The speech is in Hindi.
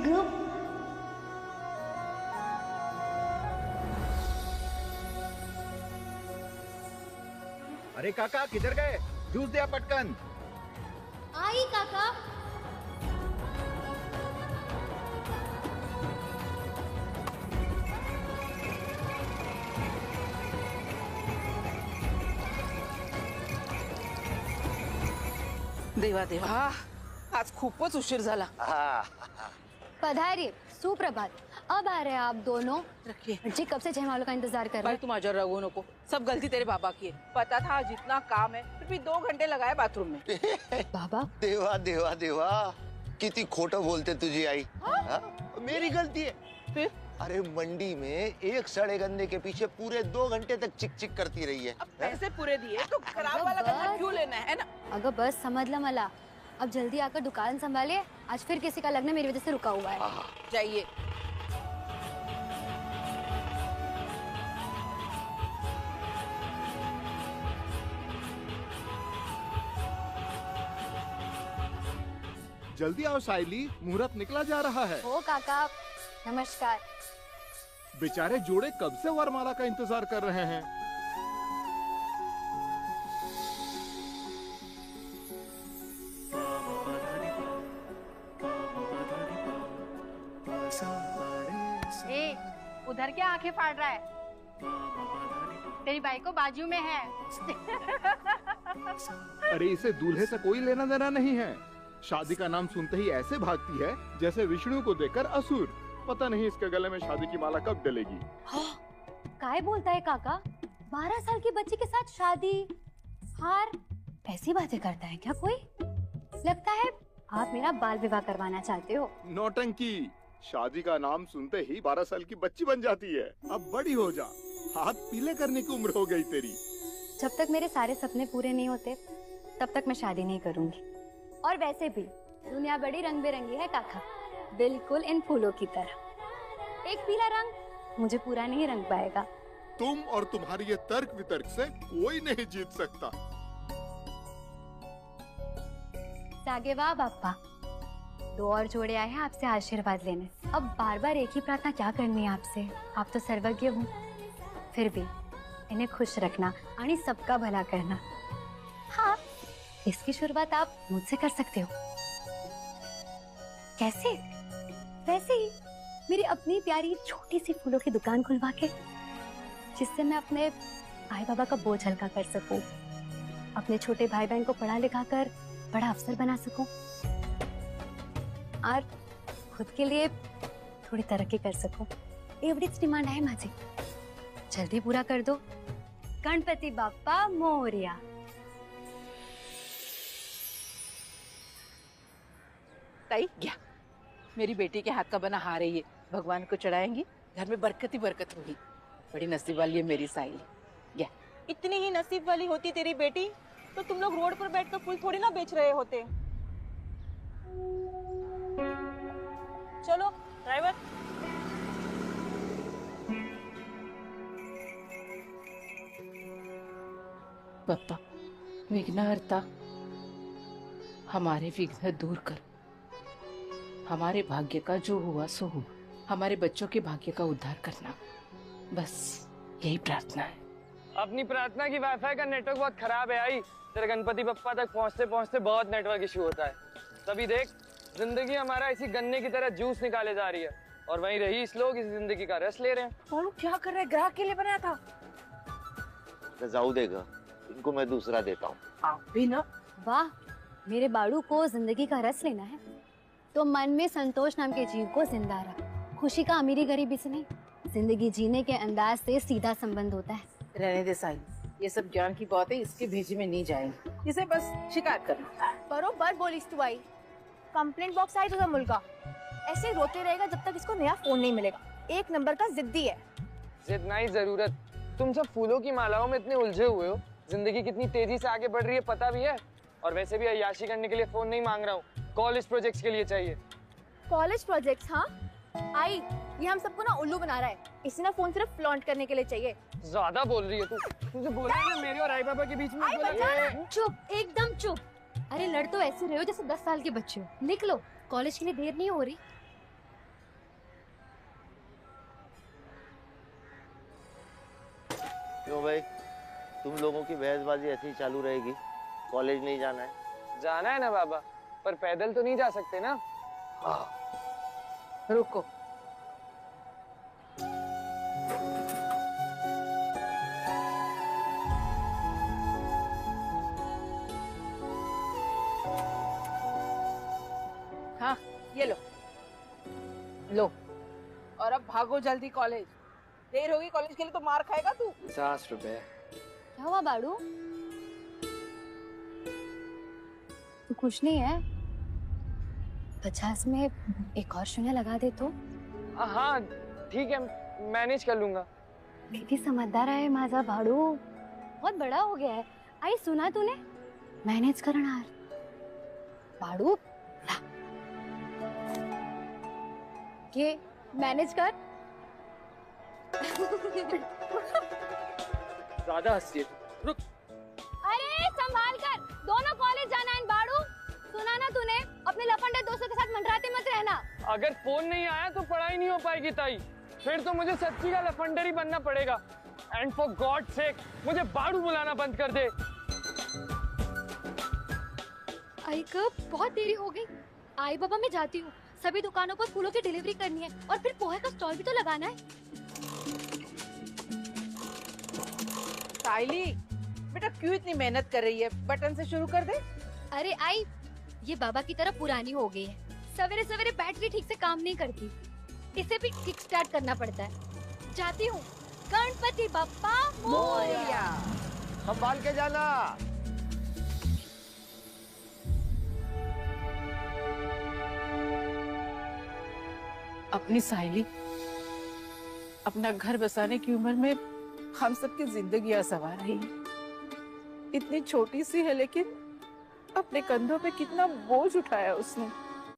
ग्रुप। अरे काका किधर गए? जूस दिया पटकन। आई काका। देवा देवा, आज खूपच उशीर झाला। पधारिए, सुप्रभात। अब आ रहे हैं आप दोनों? रखिए जी, कब से जयमाला का इंतजार कर रहे भाई, हैं। तुम आजा रघु नको। सब गलती तेरे बाबा की है। पता था आज इतना काम है, फिर भी 2 घंटे लगाए बाथरूम में। बाबा देवा देवा देवा, कितनी खोटो बोलते तुझे आई। मेरी गलती है। फिर अरे मंडी में एक सड़े गन्ने के पीछे पूरे 2 घंटे तक चिक चिक करती रही है। अब पैसे पूरे दिए तो खराब वाला गन्ना क्यों लेना है ना? अगर बस समझ ला मला, अब जल्दी आकर दुकान संभालिए। आज फिर किसी का लग्न मेरी वजह से रुका हुआ है। चाहिए जल्दी आओ साइली, मुहूर्त निकला जा रहा है। ओ काका, नमस्कार। बेचारे जोड़े कब से वरमाला का इंतजार कर रहे हैं। ए, उधर क्या आंखें फाड़ रहा है? तेरी बाई को बाजू में है। अरे इसे दूल्हे से कोई लेना देना नहीं है। शादी का नाम सुनते ही ऐसे भागती है जैसे विष्णु को देखकर असुर। पता नहीं इसके गले में शादी की माला कब डलेगी। काय बोलता है काका? 12 साल की बच्ची के साथ शादी, हार, ऐसी बातें करता है क्या कोई? लगता है आप मेरा बाल विवाह करवाना चाहते हो। नौटंकी। शादी का नाम सुनते ही 12 साल की बच्ची बन जाती है। अब बड़ी हो जा, हाथ पीले करने की उम्र हो गई तेरी। जब तक मेरे सारे सपने पूरे नहीं होते तब तक मैं शादी नहीं करूंगी। और वैसे भी दुनिया बड़ी रंग बिरंगी है काका, बिल्कुल इन फूलों की तरह। एक पीला रंग मुझे पूरा नहीं रंग पाएगा। तुम और तुम्हारी ये तर्क वितर्क से कोई नहीं जीत सकता। जागे वाह बापा, 2 और जोड़े आए हैं आपसे आशीर्वाद लेने। अब बार बार एक ही प्रार्थना क्या करनी है आपसे? आप तो सर्वज्ञ हो। फिर भी इन्हें खुश रखना आणि सबका भला करना। हाँ, इसकी शुरुआत आप मुझसे कर सकते हो। कैसे? वैसे ही मेरी अपनी प्यारी छोटी सी फूलों की दुकान खुलवा के, जिससे मैं अपने भाई बाबा का बोझ हल्का कर सकूं, अपने छोटे भाई बहन को पढ़ा लिखा कर बड़ा अफसर बना सकूं और खुद के लिए थोड़ी तरक्की कर सकूं। एवढीच डिमांड है माझी। जल्दी पूरा कर दो। गणपति बाप्पा मोरया। ताई क्या मेरी बेटी के हाथ का बना हार है ये, भगवान को चढ़ाएंगी, घर में बरकत ही बरकत होगी। बड़ी नसीब वाली है मेरी साई। क्या इतनी ही नसीब वाली होती तेरी बेटी तो तुम लोग रोड पर बैठकर फूल थोड़ी ना बेच रहे होते। चलो ड्राइवर। बाप्पा विघ्नहर्ता, हमारे विघ्न दूर कर। हमारे भाग्य का जो हुआ सो हुआ। हमारे बच्चों के भाग्य का उद्धार करना, बस यही प्रार्थना है। अपनी प्रार्थना की वाईफाई का नेटवर्क बहुत खराब है। आई तेरे गणपति बप्पा तक पहुंचते पहुंचते बहुत नेटवर्क इशू होता है। तभी देख, जिंदगी हमारा इसी गन्ने की तरह जूस निकाले जा रही है और वहीं रईस लोग इस जिंदगी का रस ले रहे हैं। और क्या कर रहे हैं? ग्राहक के लिए बनाया था। जाऊ देगा, इनको मैं दूसरा देता हूँ। आप भी ना। वाह, मेरे बाड़ू को जिंदगी का रस लेना है तो मन में संतोष नाम के जीव को जिंदा रख। खुशी का अमीरी गरीबी से नहीं, जिंदगी जीने के अंदाज से सीधा संबंध होता है। रहने दे साई, ये सब ज्ञान की बातें इसके भेजे में नहीं जाएंगी। इसे बस शिकायत करना होता है। बरोबर बोलिस तू आई। कंप्लेंट बॉक्स आई तुझा मुलगा ऐसे रोते रहेगा जब तक इसको नया फोन नहीं मिलेगा। 1 नंबर का जिद्दी है। जिद नहीं जरूरत। तुम सब फूलों की मालाओं में इतने उलझे हुए हो। जिंदगी कितनी तेजी से आगे बढ़ रही है पता भी है। और वैसे भी अय्याशी करने के लिए फोन नहीं मांग रहा हूँ, कॉलेज प्रोजेक्ट्स के लिए चाहिए। College projects? हाँ आई, ये हम सबको ना उल्लू बना रहा है। इसे ना फोन सिर्फ फ्लॉन्ट करने के लिए चाहिए। ज्यादा बोल रही है तू। तुझे बोला है ना मेरे और आई बाबा के बीच में। चुप, एकदम चुप। अरे लड़ तो ऐसे रहे हो जैसे 10 साल के बच्चे हो। निकलो, कॉलेज के लिए देर नहीं हो रही। क्यों भाई, तुम लोगों की बहसबाजी ऐसे ही चालू रहेगी? कॉलेज नहीं जाना है? जाना है ना बाबा, पर पैदल तो नहीं जा सकते ना। रुको, हाँ ये लो लो, और अब भागो जल्दी कॉलेज। देर होगी कॉलेज के लिए तो मार खाएगा तू। 50 रुपए। क्या हुआ बाड़ू? तो कुछ नहीं है, 50 में एक और शून्य लगा दे तो। हाँ ठीक है, मैनेज कर लूंगा। किती समझदार आहे माझा भाडू, बहुत बड़ा हो गया है। आई सुना तूने, मैनेज करणार। भाडू ला, ये मैनेज कर। ज्यादा हंसी है। रुक। अरे संभाल कर, दोनों कॉलेज जाना है बाड़ू। सुना ना तूने, अपने लफंडे दोस्तों के साथ मंडराते मत रहना। अगर फोन नहीं आया तो पढ़ाई नहीं हो पाएगी ताई, फिर तो मुझे सच्ची का लफंडर ही बनना पड़ेगा। एंड फॉर गॉड सेक मुझे बाड़ू बुलाना बंद कर दे। आई कब, बहुत देरी हो गई। आई बाबा मैं जाती हूँ, सभी दुकानों पर फूलों की डिलीवरी करनी है और फिर पोहे का स्टॉल भी तो लगाना है। साइली बेटा क्यों इतनी मेहनत कर रही है, बटन से शुरू कर दे। अरे आई, ये बाबा की तरह पुरानी हो गई है, सवेरे सवेरे बैटरी ठीक से काम नहीं करती, इसे भी किक स्टार्ट करना पड़ता है। जाती हूँ, गणपति बप्पा मोरया। संभाल के जाना। अपनी साइली, अपना घर बसाने की उम्र में हम सबकी जिंदगियां संवार रही है। इतनी छोटी सी है लेकिन अपने कंधों पे कितना बोझ उठाया उसने।